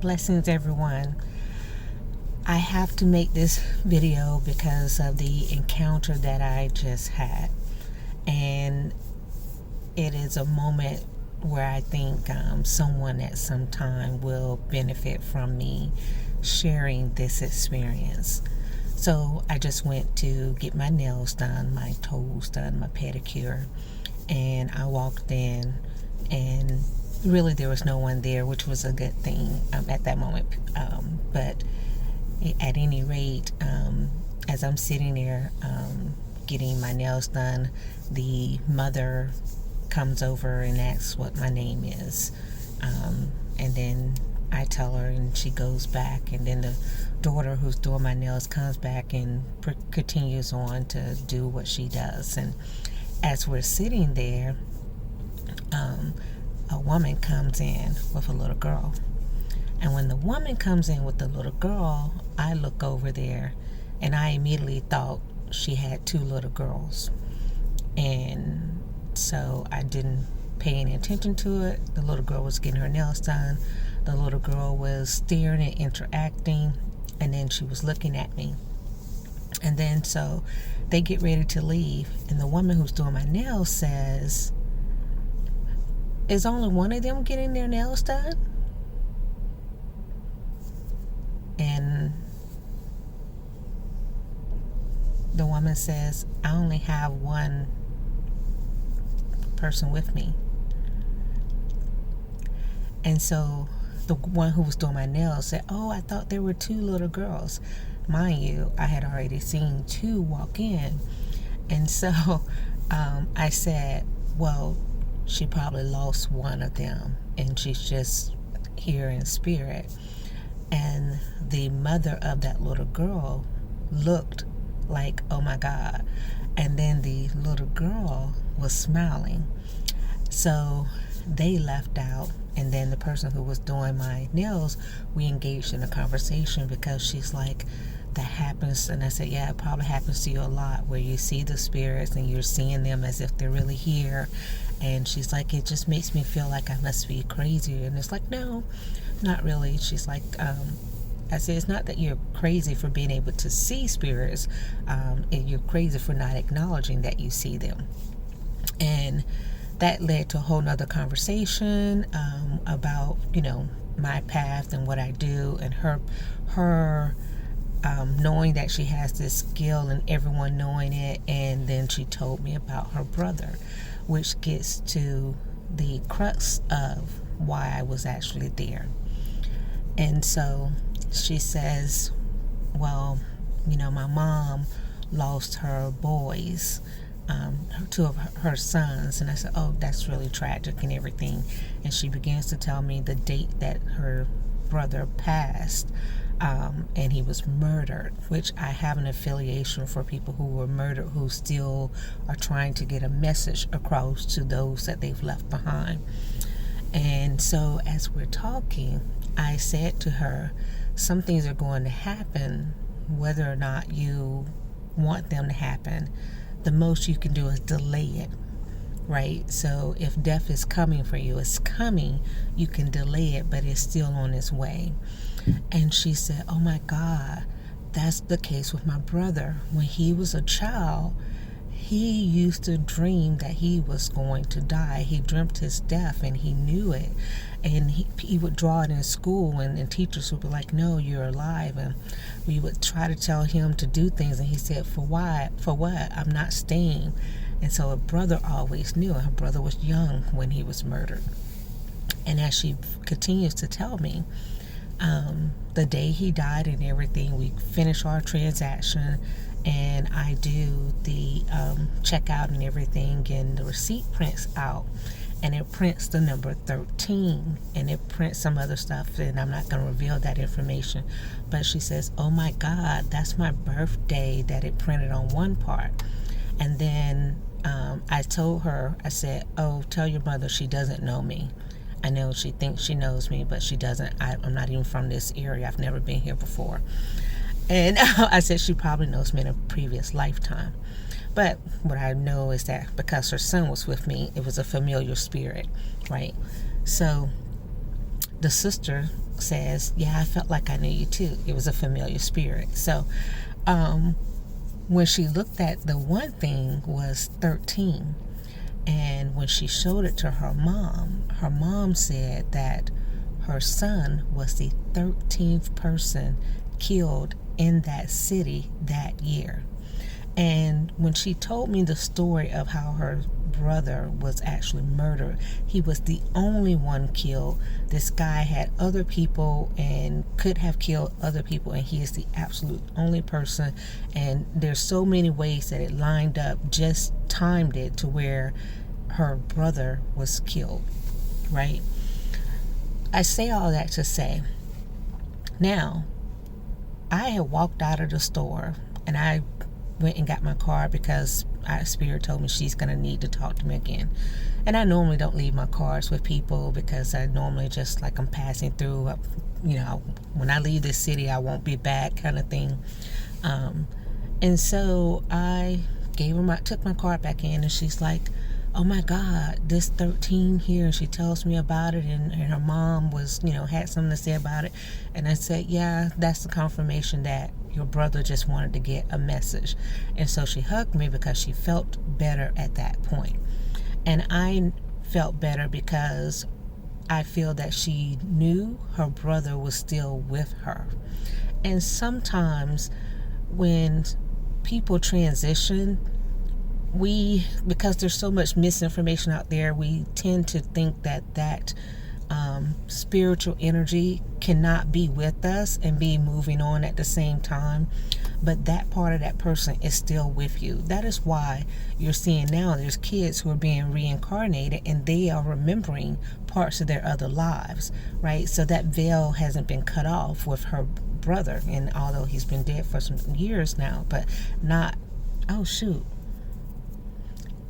Blessings, everyone. I have to make this video because of the encounter that I just had. And it is a moment where I think someone at some time will benefit from me sharing this experience. So I just went to get my nails done, my toes done, my pedicure. And I walked in, and really there was no one there, which was a good thing at that moment. But at any rate, as I'm sitting there getting my nails done, the mother comes over and asks what my name is. And then I tell her, and she goes back, and then the daughter who's doing my nails comes back and continues on to do what she does. And as we're sitting there, a woman comes in with a little girl. And when the woman comes in with the little girl, I look over there, and I immediately thought she had two little girls. And so I didn't pay any attention to it. The little girl was getting her nails done. The little girl was staring and interacting, and then she was looking at me. And then so they get ready to leave, and the woman who's doing my nails says, "Is only one of them getting their nails done?" And the woman says, "I only have one person with me." And so the one who was doing my nails said, "Oh, I thought there were two little girls." Mind you, I had already seen two walk in. And so I said, "Well, she probably lost one of them, and she's just here in spirit." And the mother of that little girl looked like, "Oh my God." And then the little girl was smiling. So they left out, and then the person who was doing my nails, we engaged in a conversation, because she's like, "That happens." And I said, "Yeah, it probably happens to you a lot, where you see the spirits and you're seeing them as if they're really here." And she's like, "It just makes me feel like I must be crazy." And it's like, "No, not really." She's like, I said, "It's not that you're crazy for being able to see spirits. You're crazy for not acknowledging that you see them." And that led to a whole nother conversation about, my path and what I do, and her knowing that she has this skill and everyone knowing it. And then she told me about her brother, which gets to the crux of why I was actually there. And so she says, "Well, my mom lost her boys, two of her sons." And I said, "Oh, that's really tragic and everything." And she begins to tell me the date that her brother passed, and he was murdered, which I have an affiliation for people who were murdered, who still are trying to get a message across to those that they've left behind. And so as we're talking, I said to her, some things are going to happen, whether or not you want them to happen. The most you can do is delay it, right? So if death is coming for you, it's coming. You can delay it, but it's still on its way. And she said, "Oh my God, that's the case with my brother. When he was a child, he used to dream that he was going to die. He dreamt his death, and he knew it. And he would draw it in school, and teachers would be like, 'No, you're alive.' And we would try to tell him to do things, and he said, 'For why? For what? I'm not staying.' And so her brother always knew, and her brother was young when he was murdered." And as she continues to tell me, the day he died and everything, we finish our transaction, and I do the checkout and everything, and the receipt prints out, and it prints the number 13, and it prints some other stuff, and I'm not going to reveal that information. But she says, "Oh my God, that's my birthday that it printed on one part." And then I told her, I said, "Oh, tell your mother she doesn't know me. I know she thinks she knows me, but she doesn't. I'm not even from this area. I've never been here before." And I said she probably knows me in a previous lifetime. But what I know is that because her son was with me, it was a familiar spirit, right? So the sister says, yeah, I felt like I knew you too. It was a familiar spirit. So when she looked at the one thing was 13. And when she showed it to her mom said that her son was the 13th person killed in that city that year. And when she told me the story of how her brother was actually murdered, he was the only one killed. This guy had other people and could have killed other people, and he is the absolute only person. And there's so many ways that it lined up, just timed it to where her brother was killed, right? I say all that to say, now, I had walked out of the store and I went and got my car because Spirit told me she's going to need to talk to me again. And I normally don't leave my cars with people because I normally just like I'm passing through, when I leave this city, I won't be back kind of thing. And so I took my car back in, and she's like, oh my God, this 13 here, and she tells me about it, and her mom was, had something to say about it. And I said, yeah, that's the confirmation that your brother just wanted to get a message. And so she hugged me because she felt better at that point. And I felt better because I feel that she knew her brother was still with her. And sometimes when people transition, because there's so much misinformation out there, we tend to think that spiritual energy cannot be with us and be moving on at the same time. But that part of that person is still with you. That is why you're seeing now there's kids who are being reincarnated and they are remembering parts of their other lives, right? So that veil hasn't been cut off with her brother, and although he's been dead for some years now, but not, oh shoot,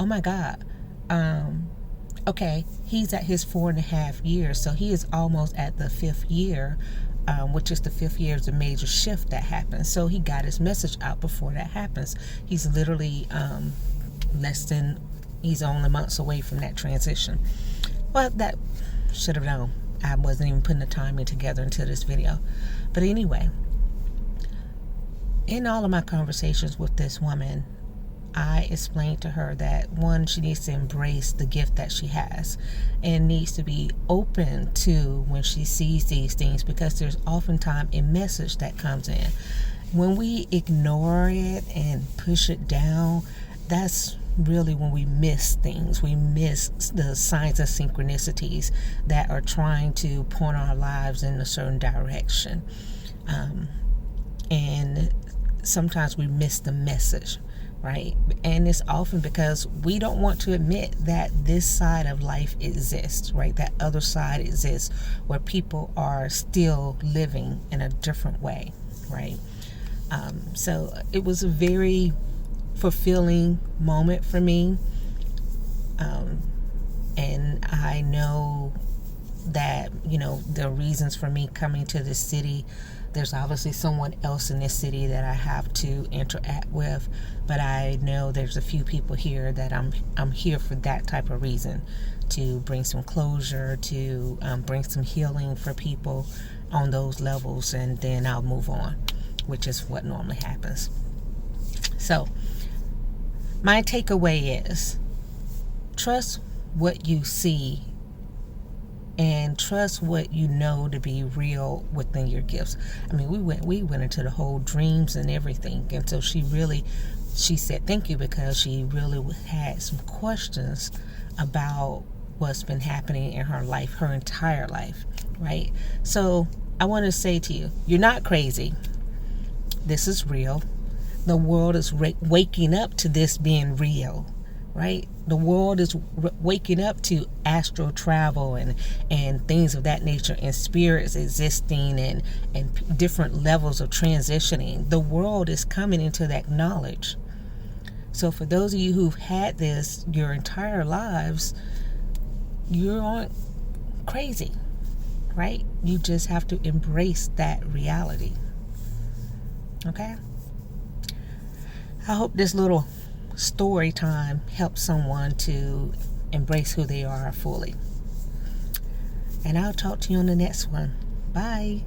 oh my God. Okay, he's at his 4.5 years, so he is almost at the 5th year, which is the 5th year is a major shift that happens. So he got his message out before that happens. He's literally he's only months away from that transition. Well, that should have known. I wasn't even putting the timing together until this video. But anyway, in all of my conversations with this woman, I explained to her that, one, she needs to embrace the gift that she has and needs to be open to when she sees these things, because there's oftentimes a message that comes in. When we ignore it and push it down, that's really when we miss things. We miss the signs of synchronicities that are trying to point our lives in a certain direction. And sometimes we miss the message, right? And it's often because we don't want to admit that this side of life exists, right? That other side exists where people are still living in a different way, right? So it was a very fulfilling moment for me. And I know that, the reasons for me coming to this city, there's obviously someone else in this city that I have to interact with, but I know there's a few people here that I'm here for that type of reason, to bring some closure, to bring some healing for people on those levels, and then I'll move on, which is what normally happens. So my takeaway is, trust what you see and trust what you know to be real within your gifts. I mean, we went into the whole dreams and everything, and so she said thank you, because she really had some questions about what's been happening in her life, her entire life, right? So I want to say to you, you're not crazy. This is real. The world is waking up to this being real, right? The world is waking up to astral travel and things of that nature, and spirits existing and different levels of transitioning. The world is coming into that knowledge. So for those of you who've had this your entire lives, you aren't crazy, right? You just have to embrace that reality. Okay? I hope this little story time helps someone to embrace who they are fully. And I'll talk to you on the next one. Bye.